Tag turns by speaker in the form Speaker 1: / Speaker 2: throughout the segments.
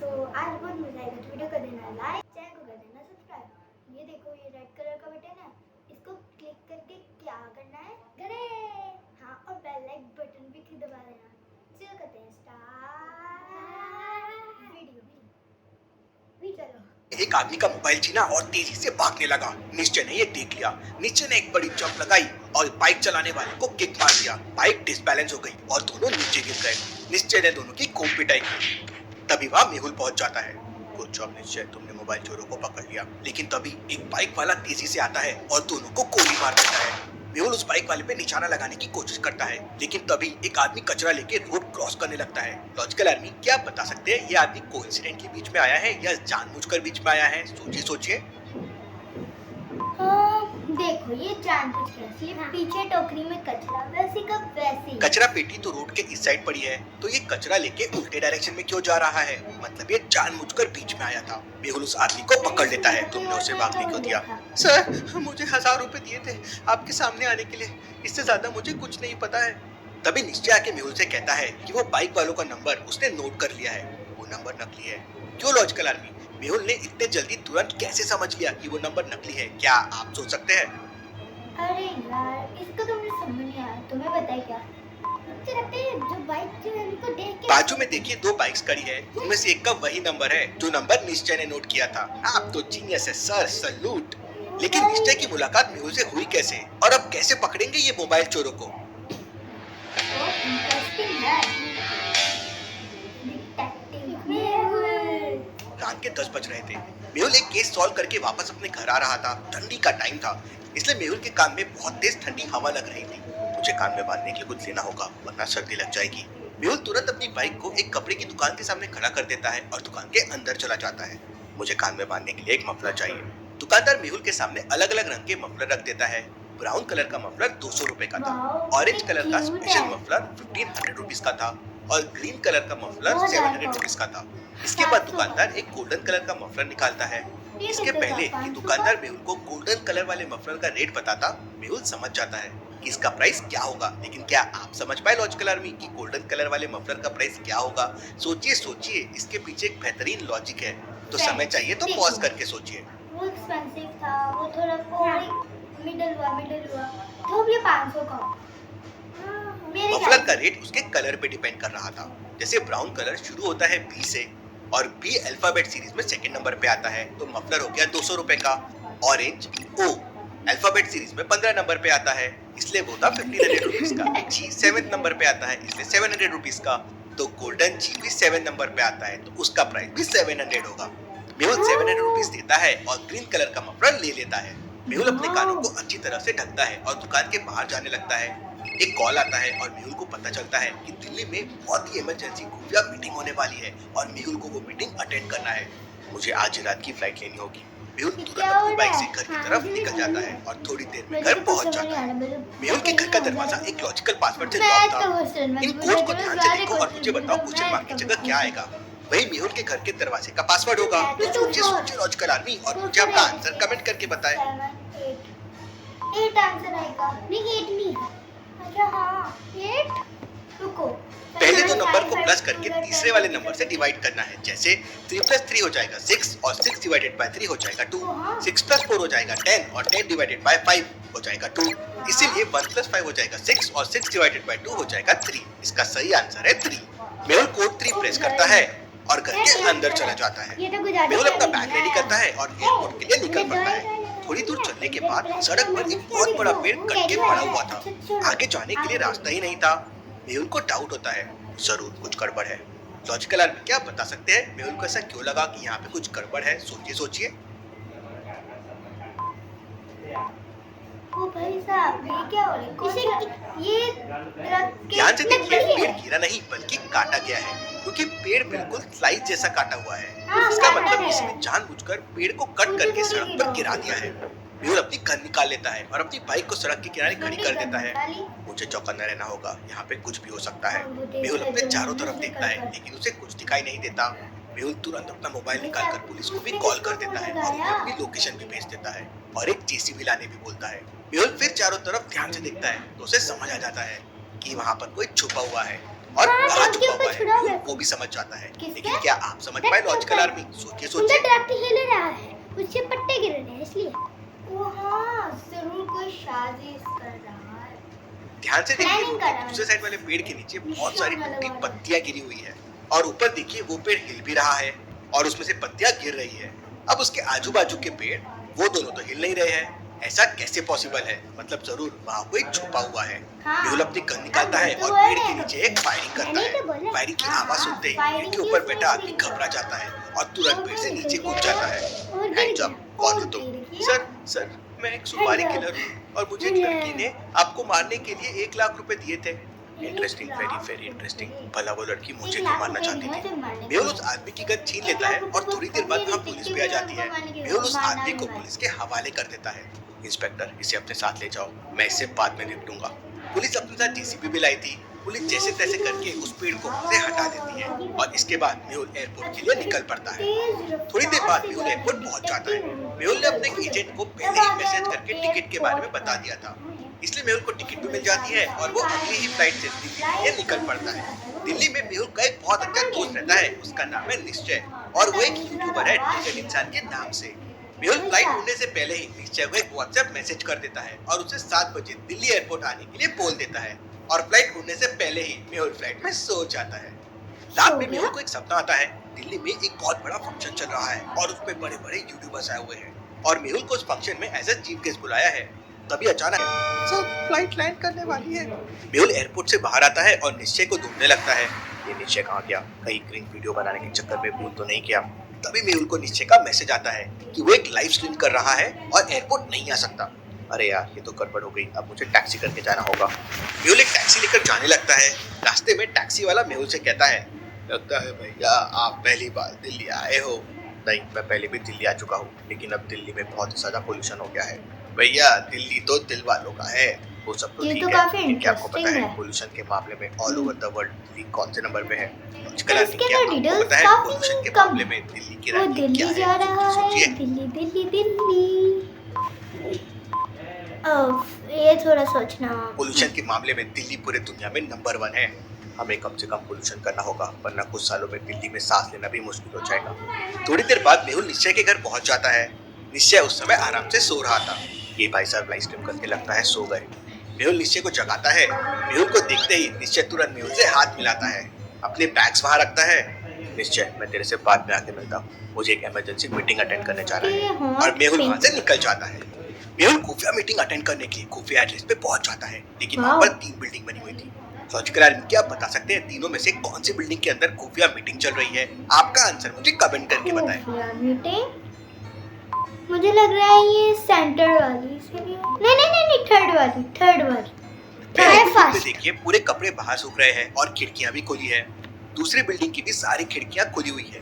Speaker 1: सो आज बहुत मजा आएगा, तो वीडियो कर देना लाइक, चैनल को कर देना सब्सक्राइब। ये देखो, ये रेड कलर का बटन है, इसको क्लिक करके क्या करना है, घरे। हाँ, और बेल लाइक बटन भी दबा देना। चलो करते हैं स्टार्ट वीडियो भी चलो।
Speaker 2: एक आदमी का मोबाइल छीना और तेजी से भागने लगा। निश्चय ने ये देख लिया। निश्चय ने एक बड़ी जंप लगाई और बाइक चलाने वाले को किक मार दिया। बाइक डिसबैलेंस हो गई और दोनों नीचे गिर गए। निश्चय ने दोनों की खूब पिटाई की। तभी वहां मेहुल पहुंच जाता है। गुड जॉब निश्चय, तुमने मोबाइल चोरों को पकड़ लिया। लेकिन तभी एक बाइक वाला तेजी से आता है और दोनों को गोली मार देता है। मेहुल उस बाइक वाले पे निशाना लगाने की कोशिश करता है, लेकिन तभी एक आदमी कचरा लेके रोड क्रॉस करने लगता है। लॉजिकल आर्मी, क्या आप बता सकते हैं ये आदमी कोइंसिडेंट के बीच में आया है या जानबूझकर बीच में आया है? सोचिए सोचिए।
Speaker 1: देखो, ये जानबूझ के, ये पीछे टोकरी में कचरा, वैसे का वैसे।
Speaker 2: कचरा पेटी तो रोड के इस साइड पड़ी है, तो ये कचरा लेके उल्टे डायरेक्शन में क्यों जा रहा है? मतलब ये जानबूझकर बीच में आया था। मेहुल उस आदमी को पकड़ लेता है। तुमने उसे भागने क्यों दिया? सर, मुझे 1000 रुपए दिए थे आपके सामने आने के लिए, इससे ज्यादा मुझे कुछ नहीं पता है। तभी निश्चय आके मेहुल से कहता है कि वो बाइक वालों का नंबर उसने नोट कर लिया है, वो नंबर नकली है। क्यों लॉजिकल आर्मी, मेहुल ने इतने जल्दी तुरंत कैसे समझ लिया कि वो नंबर नकली है? क्या आप सोच सकते हैं?
Speaker 1: अरे यार, इसको तो मुझे समझ नहीं आया, तुम्हें पता है क्या? मुझे लगता है जो बाइक जो है उनको देख के
Speaker 2: बाजू में देखिए 2 बाइक्स खड़ी है, उनमें से एक का वही नंबर है जो नंबर निश्चय ने नोट किया था। आप तो जीनियस है सर, सैल्यूट। लेकिन निश्चय की मुलाकात मेहुल से हुई कैसे, और अब कैसे पकड़ेंगे ये मोबाइल चोरों को?
Speaker 1: इंटरेस्टिंग है। डिटेक्टिव मेहुल।
Speaker 2: रात के 10 बज रहे थे। मेहुल एक केस सॉल्व करके वापस अपने घर आ रहा था। ठंडी का टाइम था, इसलिए मेहुल के कान में बहुत तेज ठंडी हवा लग रही थी। मुझे कान में बांधने के लिए कुछ लेना होगा, वरना सर्दी लग जाएगी। मेहुल तुरंत अपनी बाइक को एक कपड़े की दुकान के सामने खड़ा कर देता है और दुकान के अंदर चला जाता है। मुझे कान में बांधने के लिए एक मफलर चाहिए। दुकानदार मेहुल के सामने अलग अलग रंग के मफलर रख देता है। ब्राउन कलर का मफलर 200 रुपए का था, ऑरेंज कलर का स्पेशल मफलर 1500 रुपीज का था और ग्रीन कलर का मफलर 700 रुपीज का था। इसके बाद दुकानदार एक गोल्डन कलर का मफलर निकालता है। इसके पहले कि दुकानदार मेहुल को गोल्डन कलर वाले मफलर का रेट बताता, मेहुल समझ जाता है कि इसका प्राइस क्या होगा। लेकिन क्या आप समझ पाए लॉजिकल आर्मी कि गोल्डन कलर वाले मफलर का प्राइस क्या होगा? सोचिए सोचिए, इसके पीछे एक बेहतरीन लॉजिक है। तो समय चाहिए तो पॉज करके सोचिए।
Speaker 1: वो एक्सपेंसिव था, वो थोड़ा मिडिल हुआ, तो भी 500 का।
Speaker 2: मफलर का रेट उसके कलर पे डिपेंड कर रहा था। जैसे ब्राउन कलर शुरू होता है बी से और बी अल्फाबेट सीरीज में सेकंड नंबर पे आता है, तो मफलर हो गया 200 रुपए का। ऑरेंज ओ अल्फाबेट सीरीज में 15 नंबर पे आता है, इसलिए वो था 1500 रुपीज का। जी 7th नंबर पे आता है, इसलिए 700 रुपीज का। तो गोल्डन जी भी 7 नंबर पे आता है, तो उसका प्राइस भी 700 होगा। मेहुल 700 रुपीज देता है और ग्रीन कलर का मफलर ले लेता है। मेहुल अपने कानों को अच्छी तरह से ढकता है और दुकान के बाहर जाने लगता है। एक कॉल आता है और मेहुल को पता चलता है कि दिल्ली में बहुत ही इमरजेंसी खुफिया मीटिंग होने वाली है और मेहुल को वो मीटिंग अटेंड करना है। मुझे आज रात की फ्लाइट लेनी होगी। मेहुल तुरंत अपनी बाइक से घर की तरफ निकल जाता है और थोड़ी देर में घर पहुंच जाता है। मेहुल के घर का दरवाजा एक लॉजिकल पासवर्ड से लॉक था। इन कोड को ध्यान से देखो और मुझे बताओ क्वेश्चन मार्क की जगह क्या आएगा। वही मेहुल के घर के दरवाजे का पासवर्ड होगा। तो सोचिए सोचिए लॉजिकल आर्मी, और मुझे अपना आंसर कमेंट करके बताएं।
Speaker 1: 8 आंसर आएगा। नहीं 8 नहीं है। अच्छा हाँ 8। रुको,
Speaker 2: पहले दो नंबर को प्लस करके तीसरे वाले नंबर से डिवाइड करना है। जैसे 3 + 3 हो जाएगा 6 और 6 डिवाइडेड बाय 3 हो जाएगा 2। 6 + 4 हो जाएगा 10 और 10 डिवाइडेड बाय 5 हो जाएगा 2। इसीलिए 1 + 5 हो जाएगा 6 और 6 डिवाइडेड बाय 2 हो जाएगा 3। इसका सही आंसर है 3। मेहुल कोड 3 प्रेस करता है और घर के अंदर चला जाता है। मेहुल अपना बैग रेडी करता है और एयरपोर्ट के लिए निकल पड़ता है। थोड़ी दूर चलने के बाद सड़क पर एक बहुत बड़ा पेड़ कट के पड़ा हुआ था। आगे जाने के लिए रास्ता ही नहीं था। मेहुल को डाउट होता है, जरूर कुछ गड़बड़ है। लॉजिकल आर्मी, क्या आप बता सकते हैं मेहुल को ऐसा क्यों लगा कि यहाँ पे कुछ गड़बड़ है? सोचिए सोचिए।
Speaker 1: ओ भाई साहब, ये क्या हो रहा है? ये
Speaker 2: ध्यान से देखिए, पेड़ गिरा नहीं बल्कि काटा गया है, क्योंकि पेड़ बिल्कुल स्लाइस जैसा काटा हुआ है। इसका मतलब किसी ने जानबूझकर पेड़ को कट करके सड़क पर गिरा दिया है। मेहुल अपनी गन निकाल लेता है और अपनी बाइक को सड़क के किनारे खड़ी कर देता है। मुझे चौकन्ना रहना होगा, यहाँ पे कुछ भी हो सकता है। मेहुल अपने चारों तरफ देखता है, लेकिन उसे कुछ दिखाई नहीं देता। मेहुल तुरंत अपना मोबाइल निकालकर पुलिस को भी कॉल कर देता है और उन्हें अपनी लोकेशन भी भेज देता है और एक जेसीबी लाने भी बोलता है। मेहुल फिर चारों तरफ ध्यान से देखता है तो उसे समझ आ जाता है कि वहाँ पर कोई छुपा हुआ है। और
Speaker 1: हाँ,
Speaker 2: कहाँ
Speaker 1: ट्रक के
Speaker 2: छुपा
Speaker 1: ऊपर
Speaker 2: हुआ
Speaker 1: छुड़ा हुआ
Speaker 2: है
Speaker 1: है।
Speaker 2: वो भी समझ जाता है।
Speaker 1: किसका?
Speaker 2: लेकिन क्या आप समझ पाए लॉजिकल आर्मी? सोचिए सोचिए।
Speaker 1: ट्रक हिल रहा है, उससे पट्टे गिर रहे हैं इसलिए। ओ हाँ, जरूर कोई साजिश कर रहा है।
Speaker 2: ध्यान से देखिए
Speaker 1: Planning
Speaker 2: रोड
Speaker 1: कर
Speaker 2: के
Speaker 1: रहा है।
Speaker 2: दूसरे साइड वाले पेड़ के नीचे बहुत सारी
Speaker 1: निशाना
Speaker 2: टूटी
Speaker 1: लगा रहा है।
Speaker 2: पत्तियां गिरी हुई है और ऊपर देखिए वो पेड़ हिल भी रहा है और उसमें से पत्तियां गिर रही है। अब उसके आजू बाजू के पेड़ वो दोनों तो हिल नहीं रहे हैं। ऐसा कैसे पॉसिबल है? मतलब जरूर वहाँ कोई छुपा हुआ है।
Speaker 1: हाँ।
Speaker 2: मेहुल अपनी गन निकालता है
Speaker 1: तो
Speaker 2: और
Speaker 1: बोल
Speaker 2: पेड़
Speaker 1: रहे
Speaker 2: के
Speaker 1: हैं।
Speaker 2: नीचे एक फायरिंग करता
Speaker 1: मैंने तो
Speaker 2: है।
Speaker 1: बोला।
Speaker 2: फायरिंग की
Speaker 1: हाँ,
Speaker 2: आवाज
Speaker 1: हाँ,
Speaker 2: सुनते ही
Speaker 1: फायरिंग
Speaker 2: पेड़ के
Speaker 1: की
Speaker 2: ऊपर
Speaker 1: उसने
Speaker 2: बैठा आदमी
Speaker 1: इसलिए
Speaker 2: घबरा जाता है और तुरंत पेड़ से
Speaker 1: और
Speaker 2: नीचे
Speaker 1: गिर
Speaker 2: कूद
Speaker 1: गया।
Speaker 2: जाता है।
Speaker 1: और गिर
Speaker 2: हैंड्स
Speaker 1: गया।
Speaker 2: अप, कौन हो
Speaker 1: और
Speaker 2: तुम?
Speaker 1: गिर गया।
Speaker 2: सर मैं एक सुपारी
Speaker 1: Hands up.
Speaker 2: किलर हूँ और मुझे एक लड़की ने आपको मारने के लिए 1 लाख रुपए दिए थे। Interesting, very very interesting. भला वो लड़की मुझे क्यों मारना चाहती थी? मेहुल उस आदमी की गन छीन लेता है और थोड़ी देर बाद वहाँ पुलिस भी आ जाती है। मेहुल उस आदमी को पुलिस के हवाले कर देता है। इंस्पेक्टर, इसे अपने साथ ले जाओ, मैं इससे बाद में निपटूंगा। पुलिस अपने साथ जेसीबी भी लाई थी। पुलिस जैसे तैसे करके उस पेड़ को वहाँ से हटा देती है और इसके बाद मेहुल एयरपोर्ट के लिए निकल पड़ता है। थोड़ी देर बाद मेहुल एयरपोर्ट पहुंच जाता है। मेहुल ने अपने एजेंट को पहले ही मैसेज करके टिकट के बारे में बता दिया था, इसलिए मेहुल को टिकट भी मिल जाती है और वो अगली ही फ्लाइट से दिल्ली के लिए निकल पड़ता है। दिल्ली में मेहुल का एक बहुत अच्छा दोस्त रहता है, उसका नाम है निश्चय और वो एक यूट्यूबर है टिकट इंसान के नाम से। मेहुल फ्लाइट उड़ने से पहले ही निश्चय को एक व्हाट्सएप मैसेज कर देता है और उसे 7 बजे दिल्ली एयरपोर्ट आने के लिए बोल देता है और फ्लाइट उड़ने से पहले ही मेहुल फ्लाइट में सो जाता है। रात में मेहुल को एक सपना आता है, दिल्ली में एक बहुत बड़ा फंक्शन चल रहा है और उसमें बड़े बड़े यूट्यूबर्स आए हुए हैं और मेहुल को उस फंक्शन में एज अ चीफ गेस्ट बुलाया है। तभी अचानक सर फ्लाइट लैंड करने वाली है। मेहुल एयरपोर्ट से बाहर आता है और निश्चय को ढूंढने लगता है। ये निश्चय कहाँ गया? कहीं क्रिंज वीडियो बनाने के चक्कर में भूल तो नहीं किया? तभी मेहुल को निश्चय का मैसेज आता है कि वो एक लाइव स्ट्रीम कर रहा है और एयरपोर्ट नहीं आ सकता। अरे यार, ये तो गड़बड़ हो गई, अब मुझे टैक्सी करके जाना होगा। मेहुल एक टैक्सी लेकर जाने लगता है। रास्ते में टैक्सी वाला मेहुल से कहता है, लगता है भैया आप पहली बार दिल्ली आए हो। नहीं, मैं पहले भी दिल्ली आ चुका हूँ, लेकिन अब दिल्ली में बहुत ज्यादा पोल्यूशन हो गया है। भैया दिल्ली तो दिल वालों का है, वो सब तो
Speaker 1: ये
Speaker 2: ठीक
Speaker 1: तो
Speaker 2: है,
Speaker 1: काफी
Speaker 2: लेकिन क्या आपको पता
Speaker 1: interesting
Speaker 2: है
Speaker 1: है।
Speaker 2: पोल्यूशन के मामले में all over the world Delhi कौन से नंबर पे है?
Speaker 1: इसके अंदर डिटेल्स
Speaker 2: पता है
Speaker 1: काफी
Speaker 2: पोल्यूशन के
Speaker 1: कम
Speaker 2: मामले
Speaker 1: है।
Speaker 2: में दिल्ली की
Speaker 1: वो
Speaker 2: रैंकिंग
Speaker 1: दिल्ली
Speaker 2: क्या
Speaker 1: जा
Speaker 2: है?
Speaker 1: रहा है,
Speaker 2: सोचिए।
Speaker 1: दिल्ली दिल्ली दिल्ली। ये थोड़ा सोचना।
Speaker 2: पोल्यूशन के मामले में दिल्ली पूरे दुनिया में नंबर 1 है। हमें कम से कम पोल्यूशन करना होगा, वरना कुछ सालों में दिल्ली में सांस लेना भी मुश्किल हो जाएगा। थोड़ी देर बाद मेहुल निश्चय के घर पहुंच जाता है। निश्चय उस समय आराम से सो रहा था। ये भाई साहब लाइव स्ट्रीम करके लगता है सो गए। मेहुल निश्चय को जगाता है। मेहुल को देखते ही निश्चय तुरंत मेहुल से हाथ मिलाता है, अपने बैग्स वहां रखता है। निश्चय, मैं तेरे से बाद में आके मिलता हूँ, मुझे एक इमरजेंसी मीटिंग अटेंड करने जा रहा है। और मेहुल वहां से निकल जाता है। मेहुल खुफिया मीटिंग अटेंड करने के लिए खुफिया एड्रेस पे पहुंच जाता है, लेकिन वहां पर 3 बिल्डिंग बनी हुई थी। लॉजिकल आर्मी, क्या आप बता सकते हैं तीनों में से कौन सी बिल्डिंग के अंदर खुफिया मीटिंग चल रही है? आपका आंसर मुझे कमेंट करके बताएं।
Speaker 1: खुफिया मीटिंग मुझे लग रहा है ये सेंटर वाली से भी। नहीं, थर्ड वाली।
Speaker 2: पहली बिल्डिंग में देखिए पूरे कपड़े बाहर सूख रहे हैं और खिड़कियां भी खुली है। दूसरी बिल्डिंग की भी सारी खिड़कियां खुली हुई है।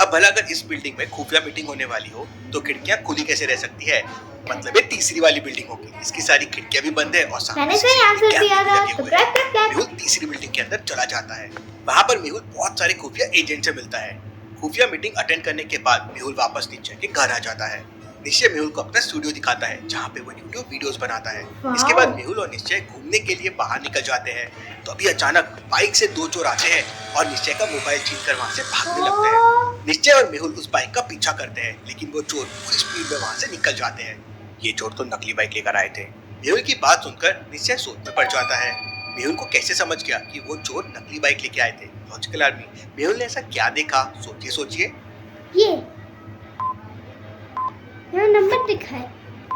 Speaker 2: अब भला अगर इस बिल्डिंग में खुफिया मीटिंग होने वाली हो तो खिड़कियां खुली कैसे रह सकती है? मतलब ये तीसरी वाली बिल्डिंग होगी, इसकी सारी खिड़कियां भी बंद है और
Speaker 1: मैंने सही आंसर दिया था, तो क्लैप।
Speaker 2: मेहुल तीसरी बिल्डिंग के अंदर चला जाता है। वहाँ पर मेहुल बहुत सारे खुफिया एजेंट से मिलता है। खुफिया मीटिंग अटेंड करने के बाद मेहुल वापस निश्चय के घर आ जाता है। निश्चय मेहुल को अपना स्टूडियो दिखाता है, जहाँ पे वो यूट्यूब वीडियोस बनाता है। इसके बाद मेहुल और निश्चय घूमने के लिए बाहर निकल जाते हैं। तो अभी अचानक बाइक से 2 चोर आते हैं और निश्चय का मोबाइल छीनकर वहाँ से भागने लगते हैं। निश्चय और मेहुल उस बाइक का पीछा करते हैं, लेकिन वो चोर पूरी स्पीड में वहाँ से निकल जाते हैं। ये चोर तो नकली बाइक लेकर आए थे। मेहुल की बात सुनकर निश्चय सोच में पड़ जाता है। मेहुल को कैसे समझ गया कि वो चोर नकली बाइक लेके आए थे? लॉजिकल आर्मी, मेहुल ने ऐसा क्या देखा? सोचिए।
Speaker 1: ये नंबर दिखा है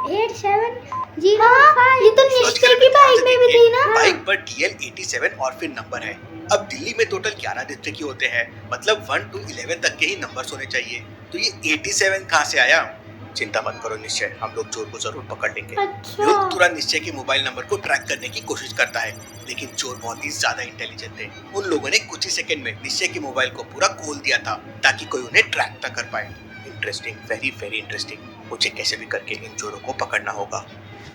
Speaker 1: 8705। ये तो निश्चय की बाइक में भी थी ना।
Speaker 2: बाइक पर DL87 और फिर नंबर है। अब दिल्ली में टोटल 11 डिस्ट्रिक्ट ही होते हैं, मतलब 1 to 11 तक के ही नंबर्स होने चाहिए। तो ये 87 कहाँ से आया? चिंता मत करो निश्चय, हम लोग चोर को जरूर पकड़ लेंगे। मेहुल तुरंत निश्चय के मोबाइल नंबर को ट्रैक करने की कोशिश करता है, लेकिन चोर बहुत ही ज्यादा इंटेलिजेंट थे। उन लोगों ने कुछ ही सेकंड में निश्चय के मोबाइल को पूरा खोल दिया था ताकि कोई उन्हें ट्रैक न कर पाए। Interesting, very very interesting. मुझे कैसे भी करके इन चोरों को पकड़ना होगा।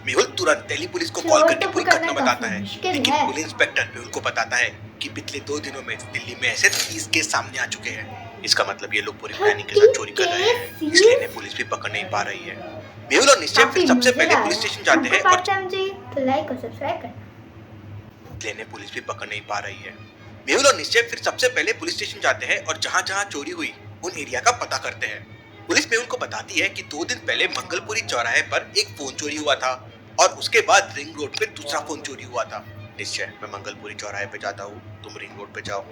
Speaker 2: मेहुल तुरंत दिल्ली पुलिस को कॉल करके पूरी घटना बताता है, लेकिन पुलिस इंस्पेक्टर मेहुल को बताता है कि पिछले 2 दिनों में दिल्ली में ऐसे 30 केस सामने आ चुके हैं। इसका मतलब ये लोग पूरी प्लानिंग के साथ चोरी कर रहे हैं, इसलिए इन्हें पुलिस भी पकड़ नहीं पा रही है। मेहुल और निश्चय फिर सबसे पहले पुलिस स्टेशन जाते हैं और
Speaker 1: लाइक और सब्सक्राइब करना।
Speaker 2: पुलिस भी पकड़ नहीं पा रही है। मेहुल और निश्चय फिर सबसे पहले पुलिस स्टेशन जाते हैं और जहाँ जहाँ चोरी हुई उन एरिया का पता करते हैं। पुलिस मेहुल को बताती है कि 2 दिन पहले मंगलपुरी चौराहे पर एक फोन चोरी हुआ था और उसके बाद रिंग रोड पे दूसरा फोन चोरी हुआ था। निश्चय, मैं मंगलपुरी चौराहे पे जाता हूँ, तुम रिंग रोड पे जाओ।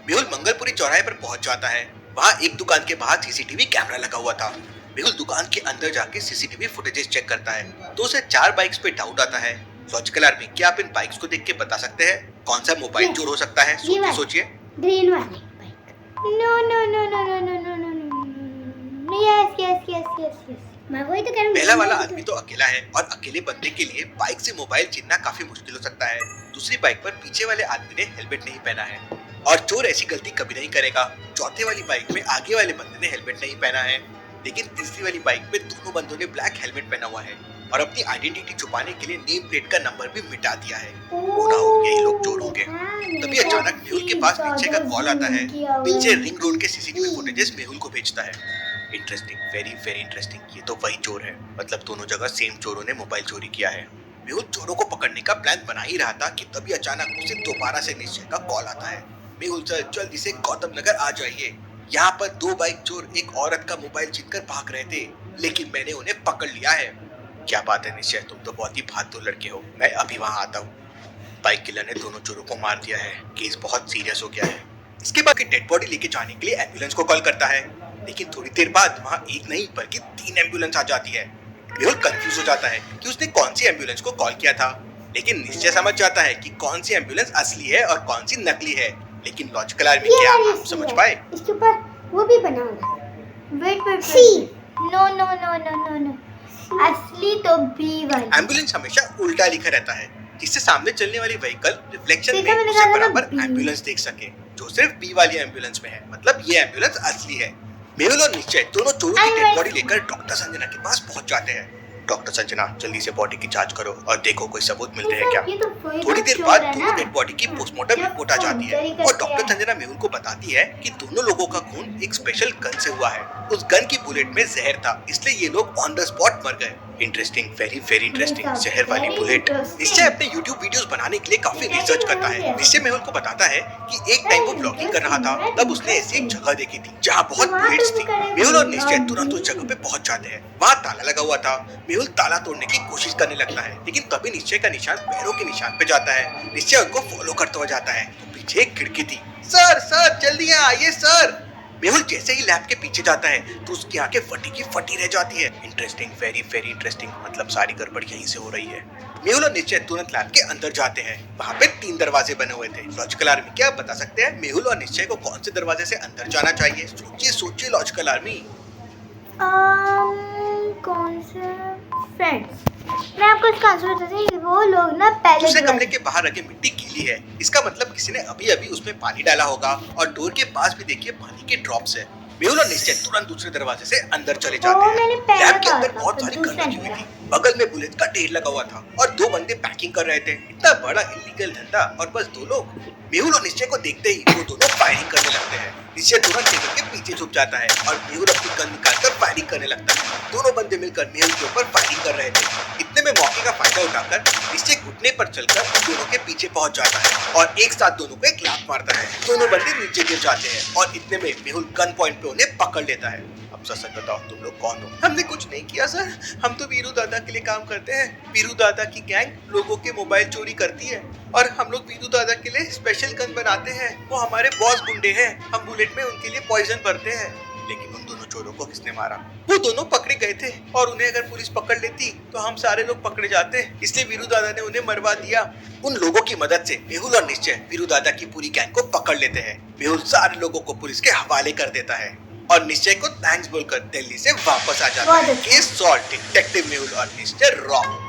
Speaker 2: मेहुल मंगलपुरी चौराहे पर पहुंच जाता है। वहाँ एक दुकान के बाहर सीसीटीवी कैमरा लगा हुआ था। मेहुल दुकान के अंदर जाके सीसीटीवी फुटेजेस चेक करता है। 2 से 4 बाइक्स पे डाउट आता है। लॉजिकल आर्मी, क्या आप इन बाइक्स को देख के बता सकते हैं कौन सा मोबाइल चोर हो सकता है? सोचिए।
Speaker 1: ग्रीन वाली bike. No no no no no no no no no, yes yes yes yes yes, मैं वही तो कह रहा हूँ।
Speaker 2: पहला वाला आदमी तो अकेला है और अकेले बंदे के लिए बाइक से मोबाइल छीनना काफी मुश्किल हो सकता है। दूसरी बाइक पर पीछे वाले आदमी ने हेलमेट नहीं पहना है और चोर ऐसी गलती कभी नहीं करेगा। चौथे वाली बाइक में आगे वाले बंदे ने हेलमेट नहीं पहना है, लेकिन तीसरी वाली बाइक में दोनों बंदों ने ब्लैक हेलमेट पहना हुआ है और अपनी आइडेंटिटी छुपाने के लिए नेम प्लेट का नंबर भी मिटा दिया है। वो ना हो यही लोग चोर होंगे। तभी अचानक मेहुल के पास निश्चय का कॉल आता है। निश्चय रिंग रोड के सीसीटीवी फुटेजेस मेहुल को भेजता है। Interesting, very very interesting. ये तो वही चोर है, मतलब दोनों जगह सेम चोरों ने मोबाइल चोरी किया है। मेहुल चोरों को पकड़ने का प्लान बना ही रहा था कि तभी अचानक उसे दोबारा से निश्चय का कॉल आता है। मेहुल सर, जल्दी से गौतम नगर आ जाइए। यहाँ पर 2 बाइक चोर एक औरत का मोबाइल छीनकर भाग रहे थे, लेकिन मैंने उन्हें पकड़ लिया है। क्या बात है निश्चय, तुम तो बहुत ही बहादुर लड़के हो। मैं अभी वहाँ आता हूँ। बाइक किलर ने दोनों चोरों को मार दिया है। केस बहुत सीरियस हो गया है। इसके बाद डेड बॉडी लेके जाने के लिए एम्बुलेंस को कॉल करता है, लेकिन थोड़ी देर बाद वहाँ एक नहीं बल्कि 3 एम्बुलेंस आ जाती है। मेहुल कंफ्यूज हो जाता है कि उसने कौन सी एम्बुलेंस को कॉल किया था, लेकिन निश्चय समझ जाता है कि कौन सी एम्बुलेंस असली है और कौन सी नकली है। लेकिन लॉजिकल आर्मी, क्या आप समझ पाए?
Speaker 1: इसके ऊपर वो भी बना हुआ है। Wait, no no no no no no, असली तो बी वाली।
Speaker 2: एम्बुलेंस हमेशा उल्टा लिखा रहता है, जिससे सामने चलने वाली व्हीकल रिफ्लेक्शन में उसे बराबर एम्बुलेंस देख सके, जो सिर्फ बी वाली एम्बुलेंस में है। मतलब ये एम्बुलेंस असली है। मेहुल और निश्चय दोनों चोरों की डेड बॉडी लेकर डॉक्टर संजना के पास पहुंच जाते हैं। डॉक्टर संजना, जल्दी से बॉडी की जांच करो और देखो कोई सबूत मिलते हैं क्या। थोड़ी देर बाद दोनों डेड बॉडी की पोस्टमार्टम रिपोर्ट आ जाती है और डॉक्टर संजना मेहुल को बताती है कि दोनों लोगों का खून एक स्पेशल गन से हुआ है। उस गन की बुलेट में जहर था, इसलिए ये लोग ऑन द स्पॉट मर गए। Interesting, very very interesting. जहर वाली बुलेट। निश्चय अपने YouTube वीडियोस बनाने के लिए काफी रिसर्च करता है। निश्चय मेहुल को बताता है कि एक टाइम वो ब्लॉगिंग कर रहा था, तब उसने ऐसी एक जगह देखी थी जहाँ बहुत बुलेट्स थी। मेहुल और निश्चय तुरंत उस जगह पे पहुंच जाते हैं। वहाँ ताला लगा हुआ था। मेहुल ताला तोड़ने की कोशिश करने लगता है, लेकिन तभी निश्चय का निशान पैरों के निशान पे जाता है। निश्चय उनको फॉलो करता हुआ जाता है तो पीछे एक खिड़की थी। सर सर, जल्दी यहाँ आइए सर। मेहुल जैसे ही लैब के पीछे जाता है तो उसकी आंखें फटी की फटी रह जाती है। Interesting, very very interesting. मतलब सारी गड़बड़ यहीं से हो रही है। मेहुल और निश्चय तुरंत लैब के अंदर जाते हैं। वहाँ पे 3 दरवाजे बने हुए थे। लॉजिकल आर्मी, क्या आप बता सकते हैं मेहुल और निश्चय को कौन से दरवाजे से अंदर जाना चाहिए? सोचिए सोचिए लॉजिकल आर्मी।
Speaker 1: कौन से? फ्रेंड्स, मैं आपको इसका आंसर बताती हूँ। वो लोग ना पहले
Speaker 2: दूसरे कमरे के बाहर रखे मिट्टी गीली है। इसका मतलब किसी ने अभी अभी उसमें पानी डाला होगा और डोर के पास भी देखिए पानी के ड्रॉप्स है। मेहुल और निश्चय तुरंत दूसरे दरवाजे से अंदर चले जाते हैं। लैब के अंदर बहुत सारी गन रखी हुई थी। बगल में बुलेट का ढेर लगा हुआ था और 2 बंदे पैकिंग कर रहे थे। इतना बड़ा इलीगल धंधा और बस 2 लोग। मेहुल और निश्चय को देखते ही वो दोनों फायरिंग करने लगते हैं। निश्चय तुरंत टेबल के पीछे छुप जाता है और मेहुल अपनी गन निकालकर फायरिंग करने लगता है। दोनों बंदे मिलकर मेहुल के ऊपर फायरिंग कर रहे थे। इतने में मौके का फायदा उठाकर निश्चय घुटने पर चलकर दोनों के पीछे पहुंच जाता है और एक साथ दोनों को एक लात मारता है। दोनों बंदे नीचे गिर जाते हैं और इतने में मेहुल गन पॉइंट पे उन्हें पकड़ लेता है। अब सच बताओ, तुम लोग कौन हो? हमने कुछ नहीं किया सर, हम तो वीरू दादा के लिए काम करते हैं। वीरू दादा की गैंग लोगों के मोबाइल चोरी करती है और हम लोग वीरू दादा के लिए स्पेशल गन बनाते हैं। वो हमारे बॉस गुंडे हैं। हम बुलेट में उनके लिए पॉइजन भरते हैं। लेकिन उन दोनों चोरों को किसने मारा? वो दोनों पकड़े गए थे और उन्हें अगर पुलिस पकड़ लेती तो हम सारे लोग पकड़े जाते, इसलिए वीरू दादा ने उन्हें मरवा दिया। उन लोगों की मदद से मेहुल और निश्चय वीरू दादा की पूरी गैंग को पकड़ लेते हैं। मेहुल सारे लोगों को पुलिस के हवाले कर देता है और निश्चय को थैंक्स बोलकर दिल्ली से वापस आ जाता है। केस सॉल्व, डिटेक्टिव मेहुल और निश्चय रॉक।